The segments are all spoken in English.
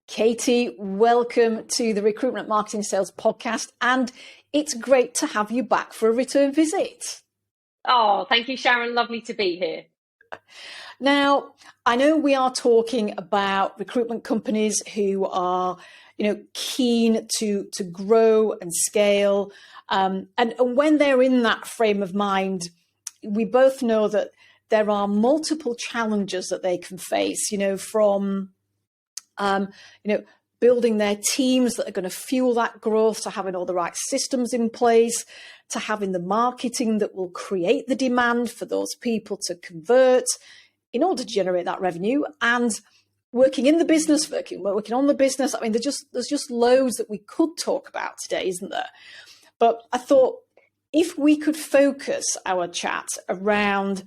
Katy, welcome to the Recruitment Marketing Sales podcast, and it's great to have you back for a return visit. Oh, thank you, Sharon. Lovely to be here. Now, I know we are talking about recruitment companies who are, keen to grow and scale, and when they're in that frame of mind, we both know that there are multiple challenges that they can face. From building their teams that are going to fuel that growth, to having all the right systems in place, to having the marketing that will create the demand for those people to convert in order to generate that revenue, and working in the business, working on the business. I mean, there's just loads that we could talk about today, isn't there? But I thought if we could focus our chat around,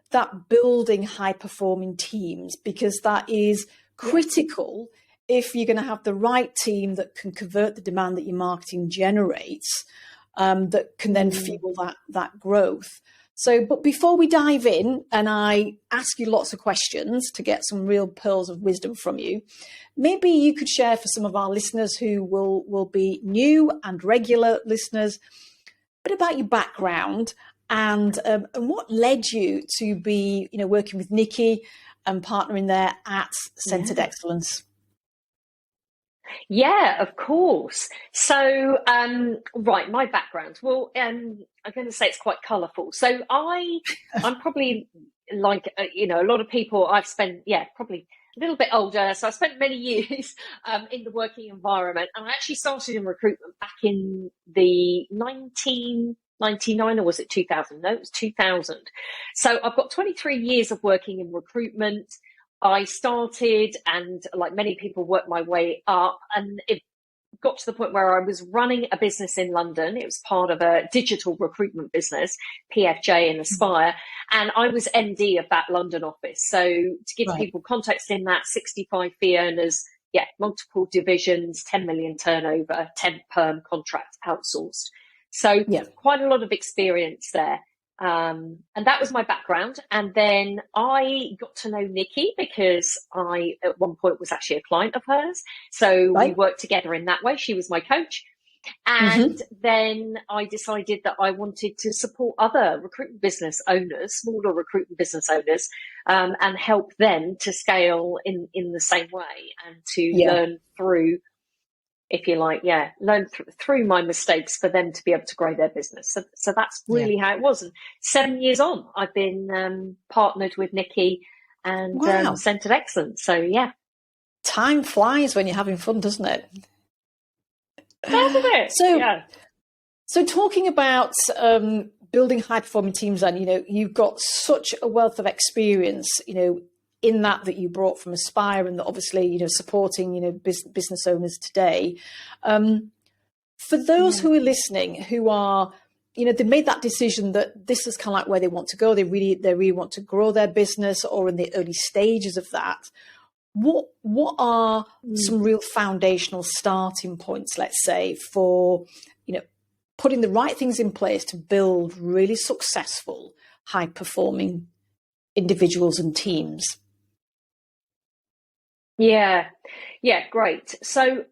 that building high performing teams, because that is critical if you're going to have the right team that can convert the demand that your marketing generates, that can then fuel that growth. So, but before we dive in and I ask you lots of questions to get some real pearls of wisdom from you, maybe you could share for some of our listeners who will be new and regular listeners a bit about your background and what led you to be, working with Nicky and partnering there at Centred Excellence. Yeah, of course. So, right, my background. Well, I'm going to say it's quite colourful. So I'm probably like, a lot of people I've spent, probably a little bit older. So I spent many years in the working environment, and I actually started in recruitment back in the 1999, or was it 2000? No, it was 2000. So I've got 23 years of working in recruitment. I started, and like many people, worked my way up, and it got to the point where I was running a business in London. It was part of a digital recruitment business, PFJ and Aspire, and I was MD of that London office. So to give people context in that, 65 fee earners, multiple divisions, 10 million turnover, 10 perm contract outsourced. So quite a lot of experience there. And that was my background. And then I got to know Nicky because I, at one point, was actually a client of hers. So we worked together in that way. She was my coach. And then I decided that I wanted to support other recruitment business owners, smaller recruitment business owners, and help them to scale in the same way and to learn through, if you like, learn through my mistakes for them to be able to grow their business. So that's really how it was. And 7 years on, I've been partnered with Nicky and Centred Excellence. So, Time flies when you're having fun, doesn't it? Doesn't it? So talking about building high-performing teams, and, you've got such a wealth of experience, in that you brought from Aspire, and obviously, supporting, business owners today. For those who are listening, who are, they made that decision that this is kind of like where they want to go. They really want to grow their business, or in the early stages of that. What are some real foundational starting points, let's say, for, putting the right things in place to build really successful, high-performing individuals and teams? Yeah, great. So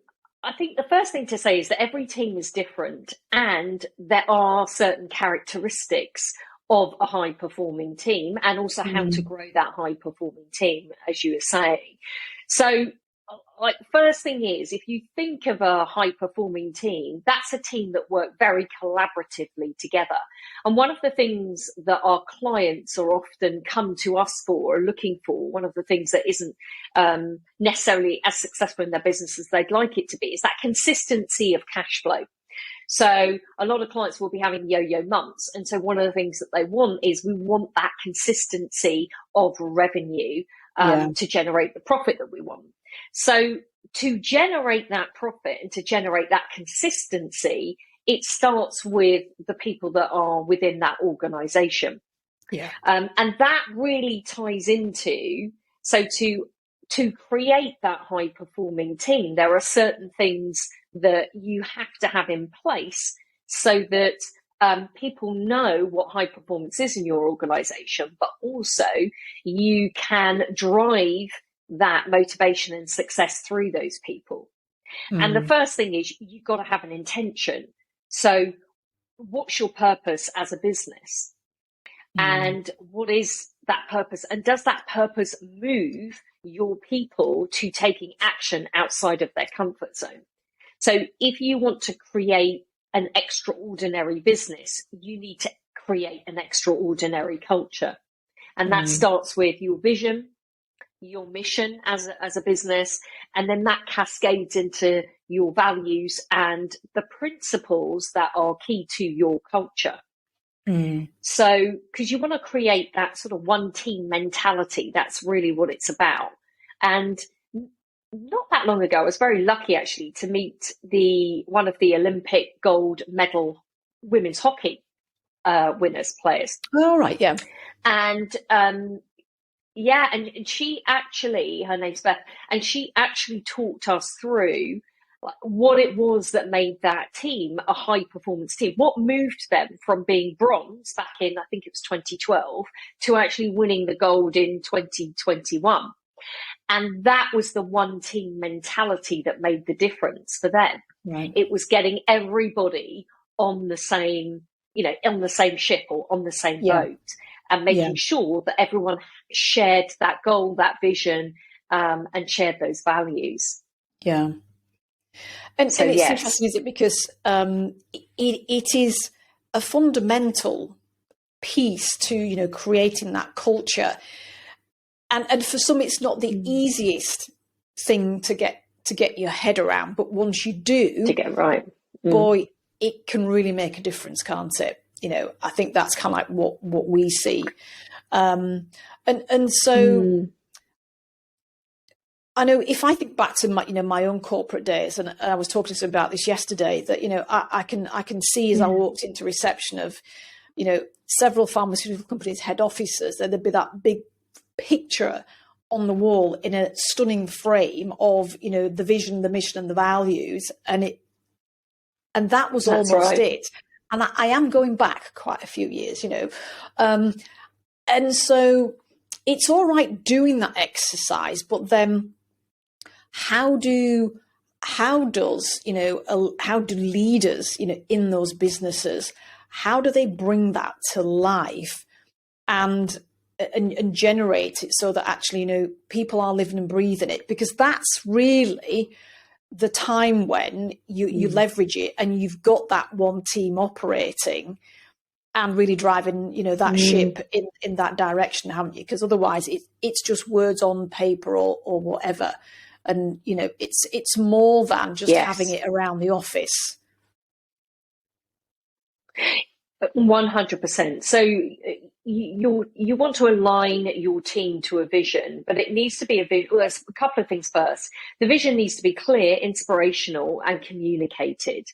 I think the first thing to say is that every team is different, and there are certain characteristics of a high performing team, and also how to grow that high performing team, as you were saying. So like, first thing is, if you think of a high performing team, that's a team that work very collaboratively together. And one of the things that our clients are often come to us for, or looking for, one of the things that isn't necessarily as successful in their business as they'd like it to be, is that consistency of cash flow. So a lot of clients will be having yo-yo months. And so one of the things that they want is, we want that consistency of revenue to generate the profit that we want. So to generate that profit and to generate that consistency, it starts with the people that are within that organization. And that really ties into, so to create that high performing team, there are certain things that you have to have in place so that people know what high performance is in your organization, but also you can drive that motivation and success through those people. And the first thing is you've got to have an intention. So what's your purpose as a business? And what is that purpose? And does that purpose move your people to taking action outside of their comfort zone? So if you want to create an extraordinary business, you need to create an extraordinary culture. And that starts with your vision, your mission as a business, and then that cascades into your values and the principles that are key to your culture. So, because you want to create that sort of one team mentality, that's really what it's about. And not that long ago, I was very lucky actually to meet one of the Olympic gold medal women's hockey winners, players. Oh, right, yeah. And and she actually, her name's Beth, and she actually talked us through what it was that made that team a high performance team, what moved them from being bronze back in, I think it was 2012, to actually winning the gold in 2021. And that was the one team mentality that made the difference for them. Right. It was getting everybody on the same, on the same ship or on the same boat, and making sure that everyone shared that goal, that vision, and shared those values. Yeah. And it's interesting, is it? Because it is a fundamental piece to, creating that culture. And for some, it's not the easiest thing to get your head around. But once you do, to get right, boy, it can really make a difference, can't it? I think that's kind of like what we see. And so I know if I think back to my own corporate days, and I was talking to them about this yesterday, that I can see as I walked into reception of several pharmaceutical companies' head offices, there'd be that big picture on the wall in a stunning frame of the vision, the mission, and the values, and that was That's almost right. it. And I am going back quite a few years, and so it's all right doing that exercise, but then how do leaders in those businesses, how do they bring that to life and generate it so that actually people are living and breathing it? Because that's really the time when you leverage it and you've got that one team operating and really driving that ship in that direction, haven't you? Because otherwise it's just words on paper or whatever. And it's more than just having it around the office. 100%. So you want to align your team to a vision, but it needs to be a vision. Well, there's a couple of things first. The vision needs to be clear, inspirational, and communicated.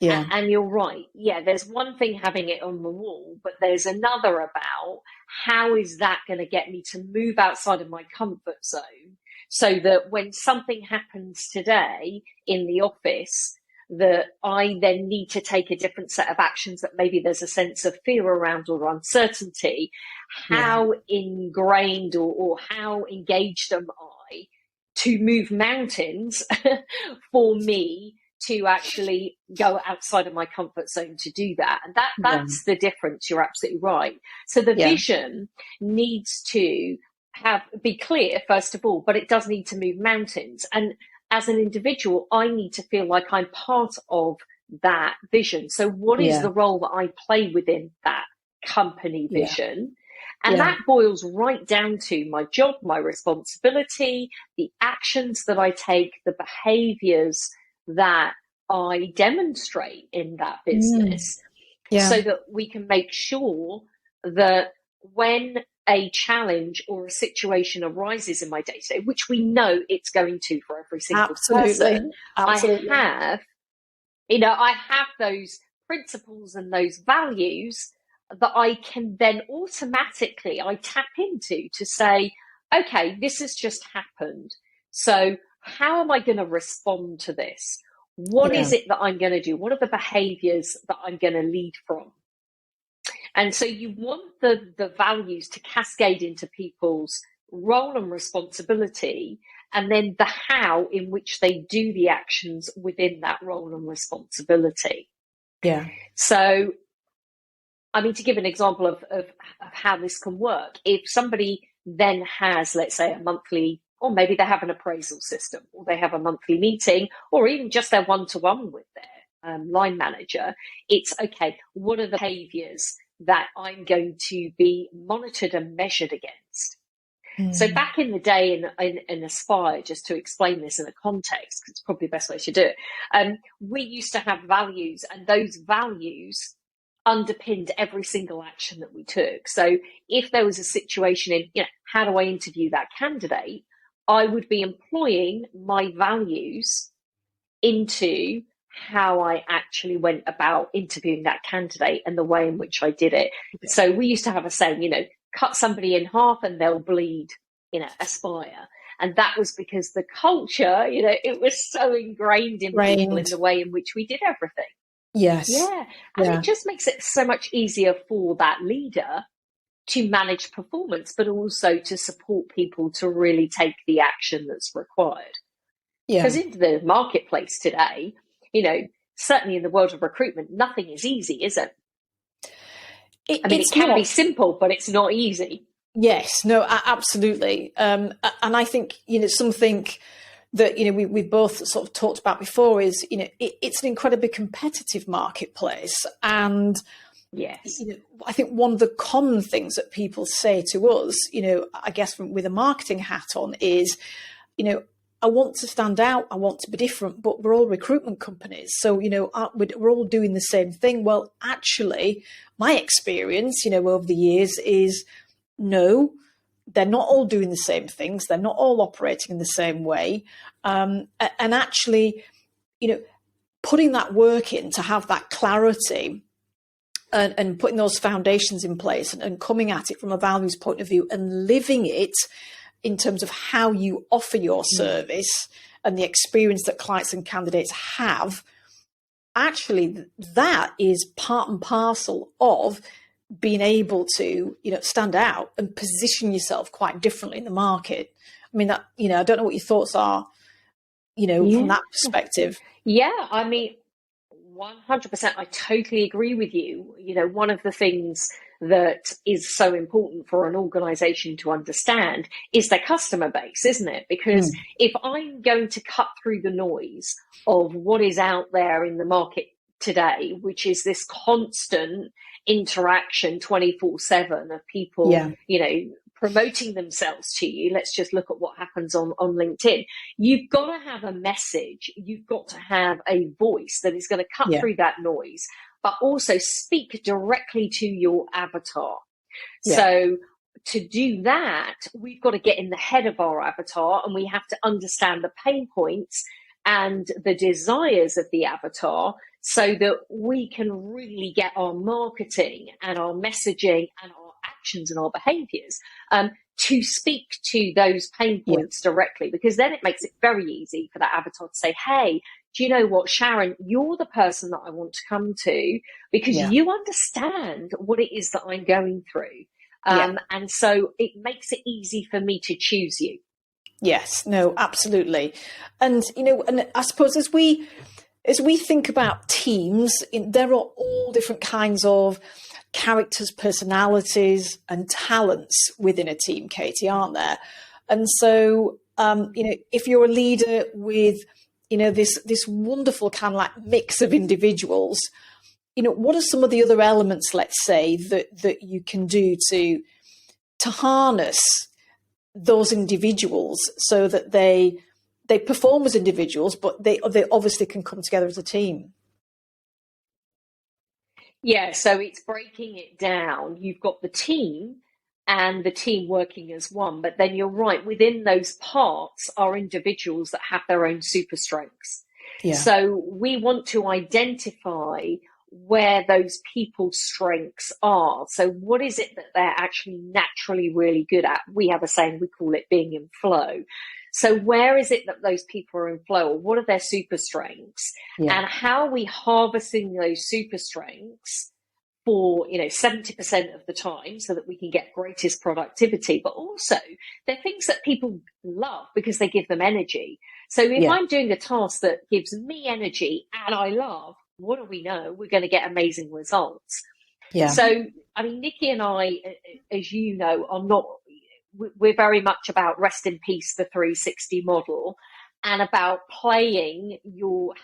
Yeah. And you're right. Yeah, there's one thing having it on the wall, but there's another about how is that going to get me to move outside of my comfort zone so that when something happens today in the office, that I then need to take a different set of actions, that maybe there's a sense of fear around or uncertainty. How ingrained or how engaged am I to move mountains for me to actually go outside of my comfort zone to do that? And that's the difference. You're absolutely right. So the vision needs to be clear, first of all, but it does need to move mountains. And as an individual, I need to feel like I'm part of that vision. So what is the role that I play within that company vision? And that boils right down to my job, my responsibility, the actions that I take, the behaviors that I demonstrate in that business, so that we can make sure that when a challenge or a situation arises in my day-to-day, which we know it's going to for every single person, Absolutely. I have those principles and those values that I can then automatically tap into to say, okay, this has just happened. So how am I going to respond to this? What is it that I'm going to do? What are the behaviors that I'm going to lead from? And so you want the values to cascade into people's role and responsibility, and then the how in which they do the actions within that role and responsibility. Yeah. So, I mean, to give an example of how this can work, if somebody then has, let's say, a monthly, or maybe they have an appraisal system, or they have a monthly meeting, or even just their one-to-one with their line manager, it's okay, what are the behaviours that I'm going to be monitored and measured against? So back in the day in Aspire, just to explain this in a context, because it's probably the best way to do it, we used to have values, and those values underpinned every single action that we took. So if there was a situation in, how do I interview that candidate, I would be employing my values into how I actually went about interviewing that candidate and the way in which I did it. So we used to have a saying, cut somebody in half and they'll bleed, Aspire. And that was because the culture, it was so ingrained in people in the way in which we did everything. Yes. Yeah. And it just makes it so much easier for that leader to manage performance, but also to support people to really take the action that's required. Yeah. Because in the marketplace today, certainly in the world of recruitment, nothing is easy, is it? It can be simple, but it's not easy. Yes, no, absolutely. And I think, something that, we've both sort of talked about before is, it's an incredibly competitive marketplace. And yes, I think one of the common things that people say to us, I guess with a marketing hat on is, I want to stand out, I want to be different, but we're all recruitment companies. So, we're all doing the same thing. Well, actually, my experience, over the years is, no, they're not all doing the same things. They're not all operating in the same way. And actually, putting that work in to have that clarity and putting those foundations in place and coming at it from a values point of view and living it in terms of how you offer your service and the experience that clients and candidates have, actually, that is part and parcel of being able to, stand out and position yourself quite differently in the market. I mean, that, I don't know what your thoughts are, from that perspective. Yeah, I mean, 100%, I totally agree with you. One of the things that is so important for an organization to understand is their customer base, isn't it? Because if I'm going to cut through the noise of what is out there in the market today, which is this constant interaction 24/7 of people, promoting themselves to you. Let's just look at what happens on LinkedIn. You've got to have a message. You've got to have a voice that is going to cut through that noise, but also speak directly to your avatar. So to do that, we've got to get in the head of our avatar, and we have to understand the pain points and the desires of the avatar, so that we can really get our marketing and our messaging and our actions and our behaviors to speak to those pain points directly, because then it makes it very easy for that avatar to say, hey, do you know what, Sharon, you're the person that I want to come to because you understand what it is that I'm going through. And so it makes it easy for me to choose you. Yes, no, absolutely. And, and I suppose as we think about teams, there are all different kinds of characters, personalities, and talents within a team, Katie, aren't there? And so, if you're a leader with, this wonderful kind of like mix of individuals, what are some of the other elements, let's say, that you can do to harness those individuals so that they perform as individuals, but they obviously can come together as a team? Yeah, so it's breaking it down. You've got the team and the team working as one, but then you're right, within those parts are individuals that have their own super strengths. So we want to identify where those people's strengths are. So what is it that they're actually naturally really good at? We have a saying, we call it being in flow. So where is it that those people are in flow? Or what are their super strengths? And how are we harvesting those super strengths for 70% of the time so that we can get greatest productivity, but also they're things that people love because they give them energy. So if I'm doing a task that gives me energy and I love, what do we know? We're going to get amazing results. So I mean, Nicky and I, as you know, we're very much about rest in peace, the 360 model, and about having your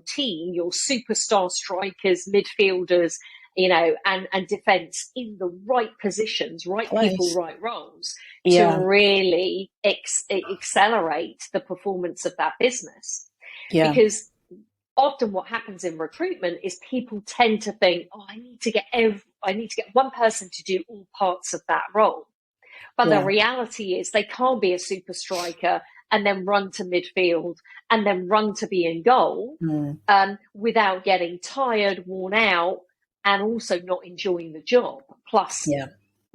team, your superstar strikers, midfielders, and defence in the right positions, right people, right roles, to really accelerate the performance of that business. Because often what happens in recruitment is people tend to think, I need to get one person to do all parts of that role. But the reality is they can't be a super striker and then run to midfield and then run to be in goal without getting tired, worn out, and also not enjoying the job. Plus,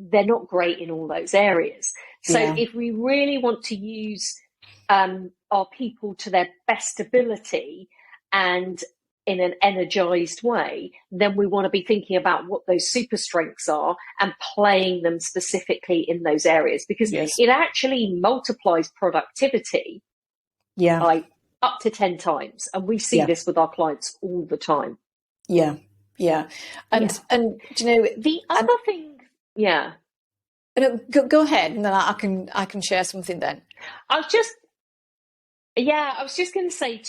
they're not great in all those areas. So if we really want to use our people to their best ability and in an energized way, then we want to be thinking about what those super strengths are and playing them specifically in those areas, because it actually multiplies productivity by up to 10 times. And we see this with our clients all the time. And the other thing, go ahead, and then I can share something then. I was just going to say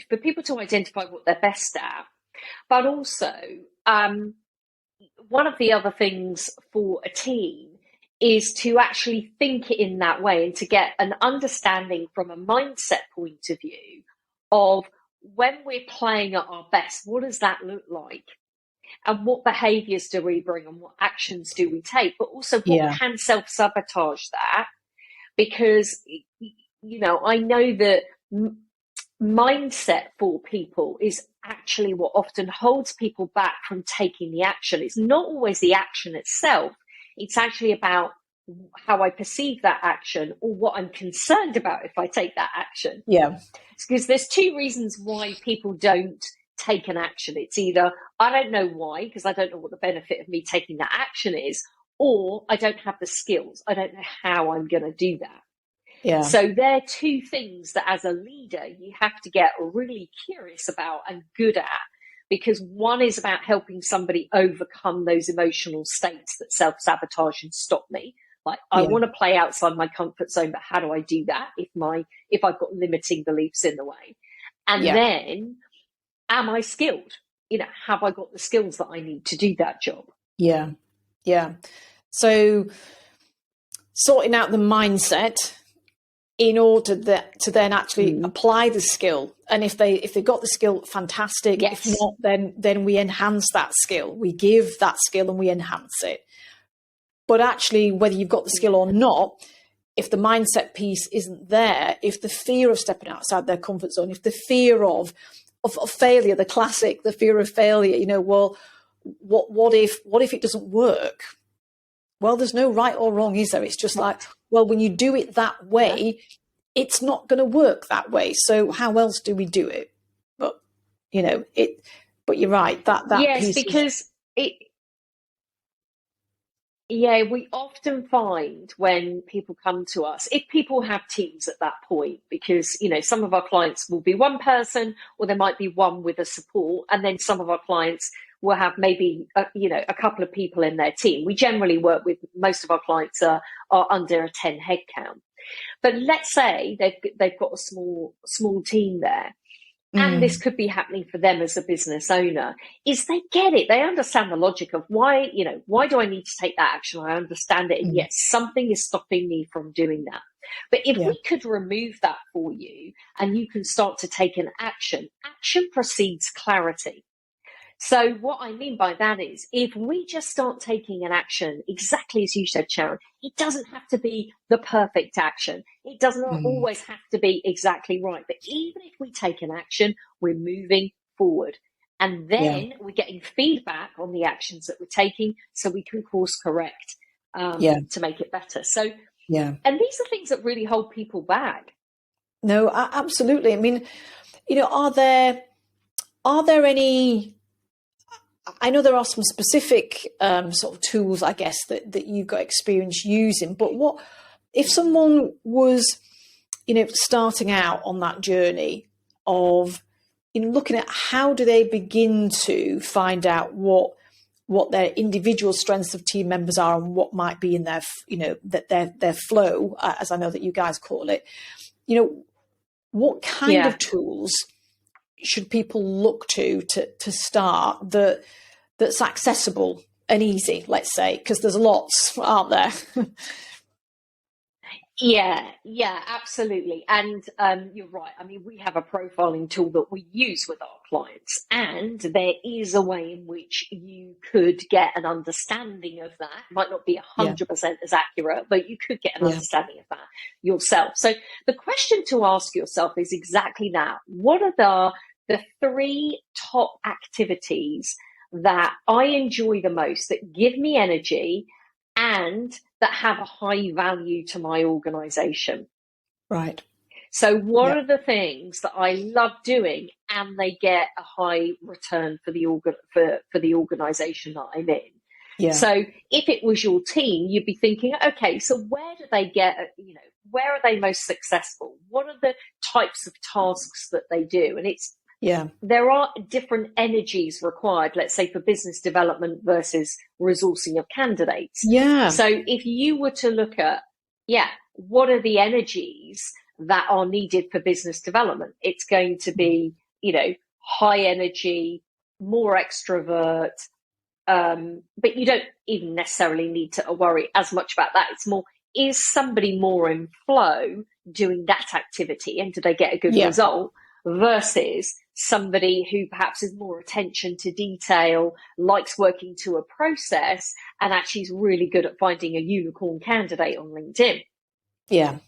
for people to identify what they're best at, but also one of the other things for a team is to actually think in that way and to get an understanding from a mindset point of view of when we're playing at our best, what does that look like? And what behaviours do we bring and what actions do we take? But also what can self-sabotage that? Because I know that mindset for people is actually what often holds people back from taking the action. It's not always the action itself. It's actually about how I perceive that action or what I'm concerned about if I take that action. Because there's two reasons why people don't take an action. It's either I don't know why, because I don't know what the benefit of me taking that action is, or I don't have the skills. I don't know how I'm going to do that. So they're two things that as a leader, you have to get really curious about and good at, because one is about helping somebody overcome those emotional states that self-sabotage and stop me. Like, I want to play outside my comfort zone, but how do I do that if I've got limiting beliefs in the way? And then, am I skilled? Have I got the skills that I need to do that job? So sorting out the mindset in order to then actually apply the skill. And if they've got the skill, fantastic. If not, then we enhance that skill. We give that skill and we enhance it. But actually, whether you've got the skill or not, if the mindset piece isn't there, if the fear of stepping outside their comfort zone, if the fear of failure, the classic, the fear of failure, what if it doesn't work? Well, there's no right or wrong, is there? It's just like, well, when you do it that way, it's not going to work that way. So how else do we do it? But but you're right. That piece because we often find when people come to us, if people have teams at that point, because, some of our clients will be one person, or there might be one with a support. And then some of our clients will have maybe, a couple of people in their team. We generally work with, most of our clients are under a 10 head count. But let's say they've got a small team there. And this could be happening for them as a business owner, is they get it. They understand the logic of why do I need to take that action? I understand it. And yes, something is stopping me from doing that. But if we could remove that for you and you can start to take an action precedes clarity. So what I mean by that is, if we just start taking an action, exactly as you said, Sharon, it doesn't have to be the perfect action. It doesn't always have to be exactly right. But even if we take an action, we're moving forward. And then we're getting feedback on the actions that we're taking so we can course correct to make it better. So, and these are things that really hold people back. No, absolutely. I mean, are there any... I know there are some specific sort of tools, I guess, that you've got experience using, but what if someone was, starting out on that journey of, looking at how do they begin to find out what their individual strengths of team members are and what might be in their, their flow, as I know that you guys call it, what kind of tools should people look to start that's accessible and easy, let's say, because there's lots, aren't there? Yeah, absolutely. And you're right. I mean, we have a profiling tool that we use with our clients, and there is a way in which you could get an understanding of that. It might not be 100% as accurate, but you could get an understanding of that yourself. So the question to ask yourself is exactly that. What are the 3 top activities that I enjoy the most, that give me energy and that have a high value to my organization? Right. So what are the things that I love doing and they get a high return for the organization that I'm in? Yeah. So if it was your team, you'd be thinking, okay, so where do they get, where are they most successful? What are the types of tasks that they do? And there are different energies required, let's say, for business development versus resourcing of candidates. Yeah. So if you were to look at, what are the energies that are needed for business development? It's going to be, high energy, more extrovert, but you don't even necessarily need to worry as much about that. It's more, is somebody more in flow doing that activity, and do they get a good result? Versus somebody who perhaps is more attention to detail, likes working to a process, and actually is really good at finding a unicorn candidate on LinkedIn. Yeah.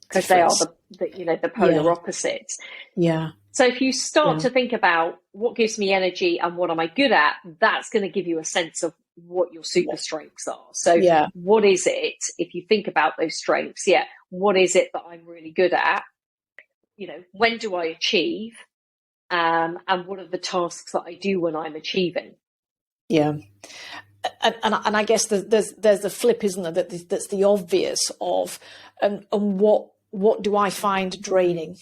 Because they are the polar opposites. Yeah. So if you start to think about what gives me energy and what am I good at, that's going to give you a sense of what your super strengths are. So what is it, if you think about those strengths, what is it that I'm really good at? When do I achieve? And what are the tasks that I do when I'm achieving? Yeah. And I guess there's the flip, isn't there? That's the obvious of, and what do I find draining?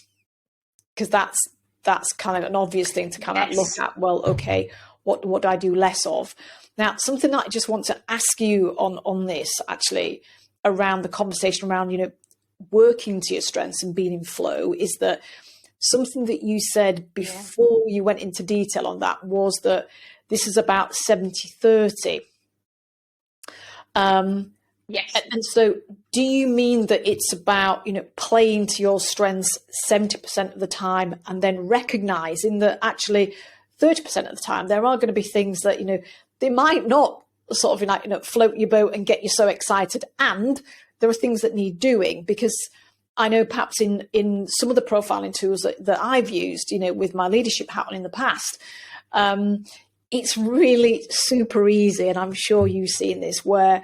Because that's kind of an obvious thing to kind of look at. Well, okay, what do I do less of? Now, something that I just want to ask you on this, actually, around the conversation around, working to your strengths and being in flow, is that something that you said before you went into detail on that was that this is about 70-30. Yes. And so do you mean that it's about, playing to your strengths 70% of the time and then recognizing that actually 30% of the time there are going to be things that, they might not sort of float your boat and get you so excited, and there are things that need doing? Because I know perhaps in some of the profiling tools that I've used, with my leadership hat on in the past, it's really super easy. And I'm sure you've seen this, where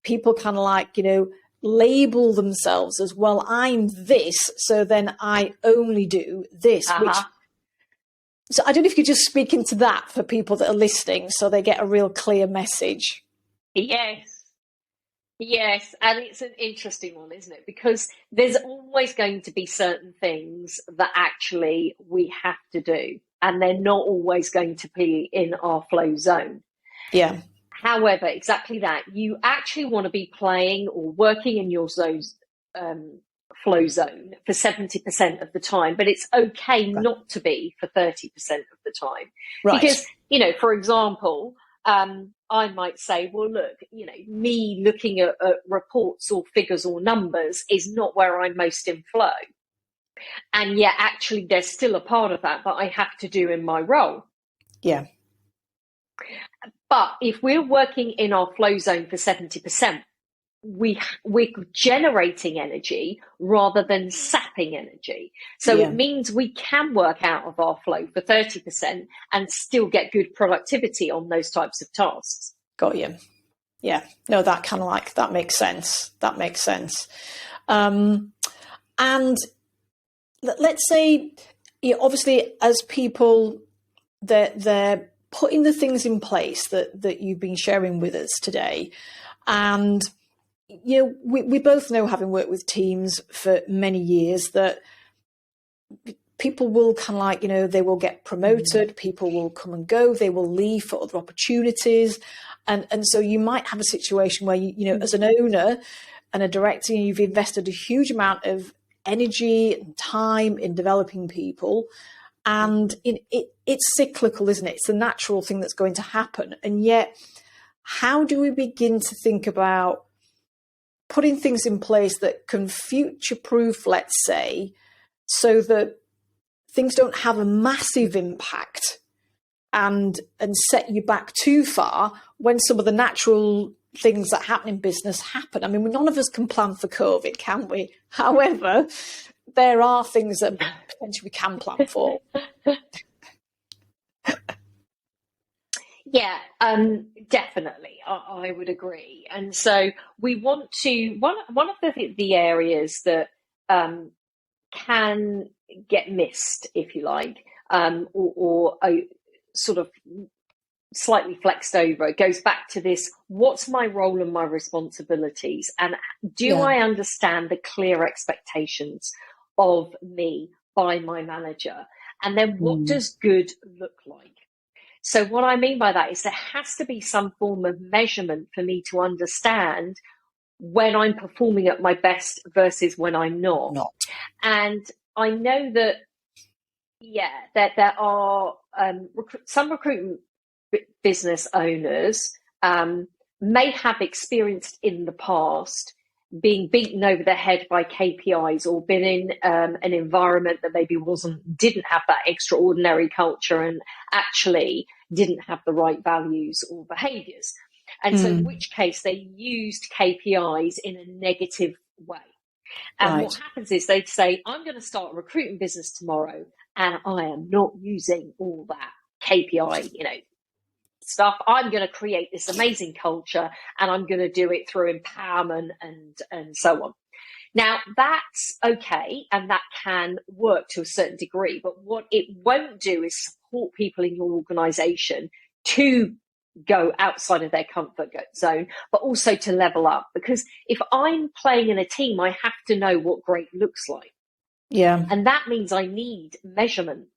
people kind of label themselves as, well, I'm this, so then I only do this. So I don't know if you could just speak into that for people that are listening so they get a real clear message. Yes, and it's an interesting one, isn't it? Because there's always going to be certain things that actually we have to do, and they're not always going to be in our flow zone. Yeah. However, exactly that. You actually want to be playing or working in your flow zone for 70% of the time, but it's okay not to be for 30% of the time. Right. Because, for example, I might say, well, look, me looking at reports or figures or numbers is not where I'm most in flow. And yet actually there's still a part of that I have to do in my role. Yeah. But if we're working in our flow zone for 70%, we're generating energy rather than sapping energy. So it means we can work out of our flow for 30% and still get good productivity on those types of tasks. Got you. Yeah. No, that kind of that makes sense. That makes sense. And let's say, obviously, as people, they're putting the things in place that you've been sharing with us today. And, we both know, having worked with teams for many years, that people will kind of like, they will get promoted, people will come and go, they will leave for other opportunities. And so you might have a situation where, as an owner and a director, you've invested a huge amount of energy and time in developing people. And it's cyclical, isn't it? It's a natural thing that's going to happen. And yet, how do we begin to think about putting things in place that can future-proof, let's say, so that things don't have a massive impact and set you back too far when some of the natural things that happen in business happen? I mean, none of us can plan for COVID, can we? However, there are things that potentially we can plan for. Yeah, definitely. I would agree. And so we want to, one of the areas that can get missed, if you like, or sort of slightly flexed over, it goes back to this: what's my role and my responsibilities? And do I understand the clear expectations of me by my manager? And then what does good look like? So what I mean by that is there has to be some form of measurement for me to understand when I'm performing at my best versus when I'm not. And I know that, that there are some recruitment business owners may have experienced in the past being beaten over the head by KPIs, or been in an environment that maybe didn't have that extraordinary culture and actually didn't have the right values or behaviours. And so in which case they used KPIs in a negative way. And what happens is they'd say, I'm going to start a recruitment business tomorrow, and I am not using all that KPI, stuff. I'm going to create this amazing culture, and I'm going to do it through empowerment and so on. Now, that's okay, and that can work to a certain degree, but what it won't do is support people in your organisation to go outside of their comfort zone, but also to level up. Because if I'm playing in a team, I have to know what great looks like. Yeah. And that means I need measurement.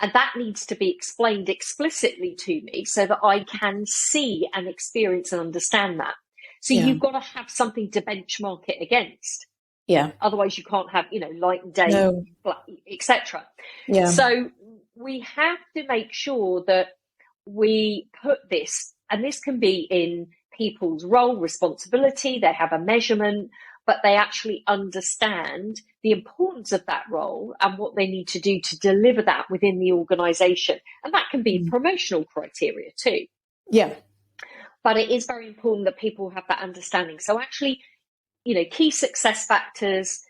And that needs to be explained explicitly to me so that I can see and experience and understand that. So you've got to have something to benchmark it against. Yeah. Otherwise you can't have, light and day, etc. Yeah. So we have to make sure that we put this, and this can be in people's role, responsibility, they have a measurement, but they actually understand the importance of that role and what they need to do to deliver that within the organisation. And that can be promotional criteria too. Yeah. But it is very important that people have that understanding. So actually, key success factors,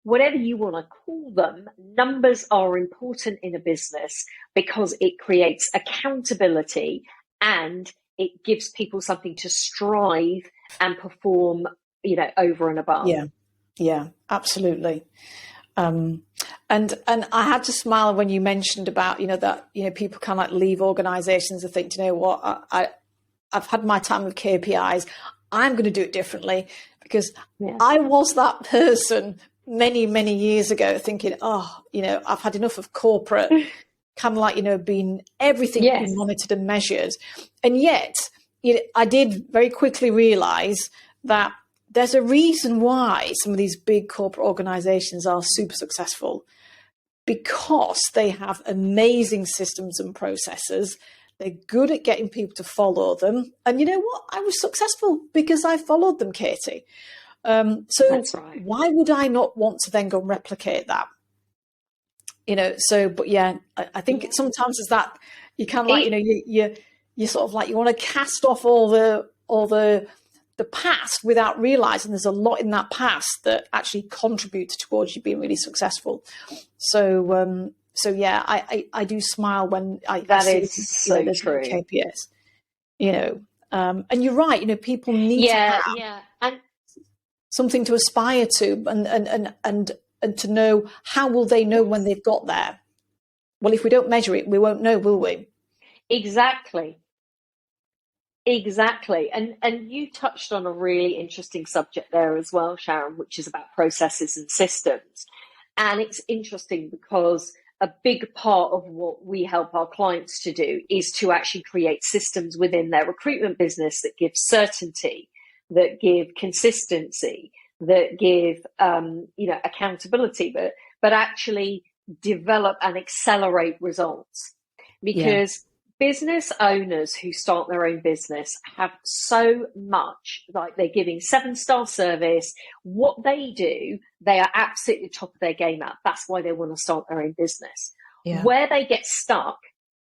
whatever you want to call them, numbers are important in a business because it creates accountability and it gives people something to strive and perform, over and above. Yeah, absolutely. And I had to smile when you mentioned about, that, people kind of like leave organizations and think, what, I've had my time with KPIs. I'm going to do it differently, because I was that person many, many years ago thinking, I've had enough of corporate, kind of like, being everything being monitored and measured. And yet I did very quickly realize that there's a reason why some of these big corporate organizations are super successful, because they have amazing systems and processes. They're good at getting people to follow them. And you know what? I was successful because I followed them, Katy. So that's right. Why would I not want to then go and replicate that? But I think sometimes it's that you kind of like, you sort of like, you want to cast off all the past without realizing there's a lot in that past that actually contributes towards you being really successful. So I do smile when I see is so true. KPIs, and you're right. People need to have and something to aspire to, and to know, how will they know when they've got there? Well, if we don't measure it, we won't know, will we? Exactly. Exactly. And you touched on a really interesting subject there as well, Sharon, which is about processes and systems. And it's interesting because a big part of what we help our clients to do is to actually create systems within their recruitment business that give certainty, that give consistency, that give accountability, but actually develop and accelerate results. Because business owners who start their own business have so much, like they're giving 7-star service. What they do, they are absolutely top of their game at. That's why they want to start their own business. Yeah. Where they get stuck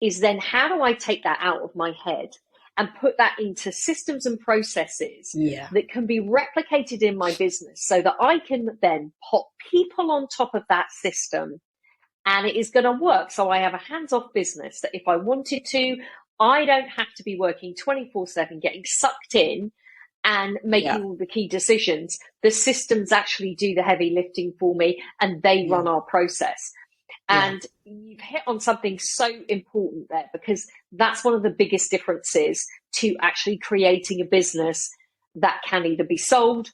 is then, how do I take that out of my head and put that into systems and processes that can be replicated in my business, so that I can then put people on top of that system and it is going to work. So I have a hands-off business that if I wanted to, I don't have to be working 24/7, getting sucked in and making all the key decisions. The systems actually do the heavy lifting for me, and they run our process. And you've hit on something so important there, because that's one of the biggest differences to actually creating a business that can either be sold,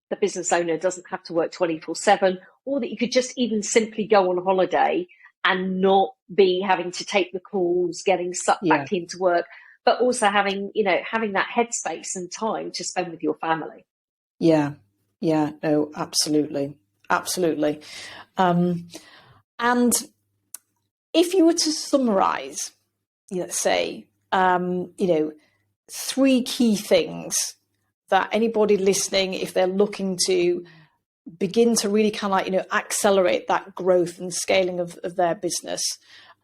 the business owner doesn't have to work 24/7, or that you could just even simply go on holiday and not be having to take the calls, getting sucked back into work, but also having that headspace and time to spend with your family. Yeah. No, absolutely. And if you were to summarize, let's say, 3 key things that anybody listening, if they're looking to begin to really kind of accelerate that growth and scaling of their business,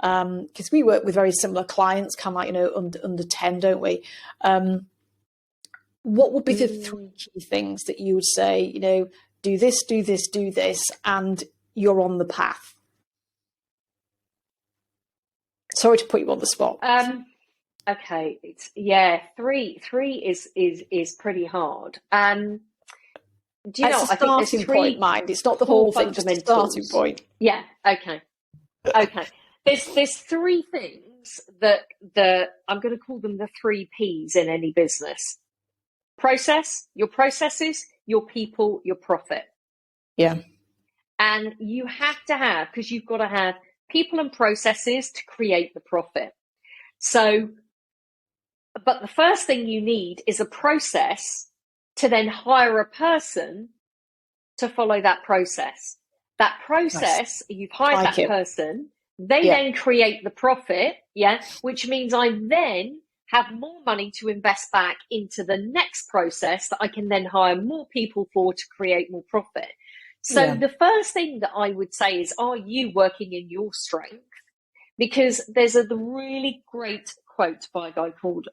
because we work with very similar clients, kind of under 10, don't we? What would be the 3 key things that you would say, do this, and you're on the path? Sorry to put you on the spot. Okay, three is pretty hard. Do you know? It's a starting point, mind. It's not the whole thing, just a starting point. Yeah. Okay. There's 3 things that I'm going to call them the 3 P's in any business: process, your processes, your people, your profit. Yeah. And you have to have, because you've got to have people and processes to create the profit. So, but the first thing you need is a process to then hire a person to follow that process. That process, you've hired that person, they then create the profit, which means I then have more money to invest back into the next process that I can then hire more people for to create more profit. So the first thing that I would say is, are you working in your strength? Because there's a really great quote by a guy called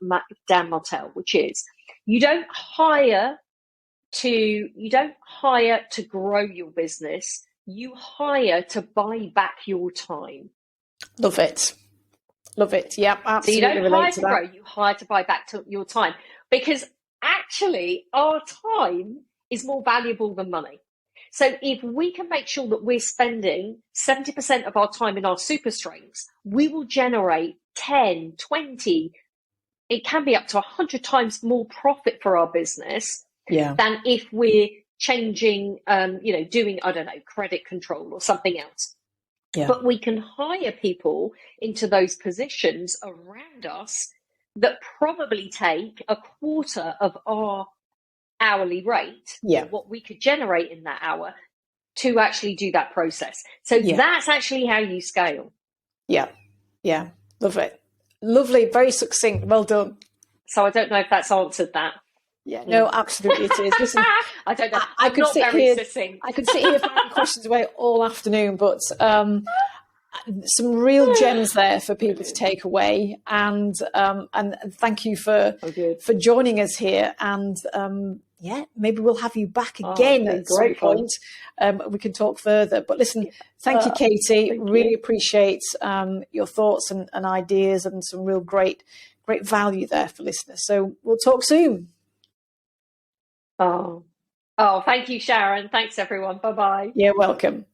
Dan Martell, which is, you don't hire to grow your business, you hire to buy back your time. Love it. Yeah, absolutely. So you don't hire to grow, you hire to buy back your time. Because actually, our time is more valuable than money. So if we can make sure that we're spending 70% of our time in our super strengths, we will generate 10, 20, it can be up to 100 times more profit for our business than if we're changing, doing, I don't know, credit control or something else. Yeah. But we can hire people into those positions around us that probably take a quarter of our hourly rate, what we could generate in that hour, to actually do that process. So that's actually how you scale. Yeah. Love it. Lovely. Very succinct. Well done. So I don't know if that's answered that. Yeah, no, absolutely it is. Listen, I don't know. I could sit here firing questions away all afternoon, but some real gems there for people to take away, and thank you for joining us here. And maybe we'll have you back again at some point. We can talk further. But listen, thank you, Katy. Really appreciate your thoughts and ideas, and some real great value there for listeners. So we'll talk soon. Oh, thank you, Sharon. Thanks, everyone. Bye-bye. You're welcome.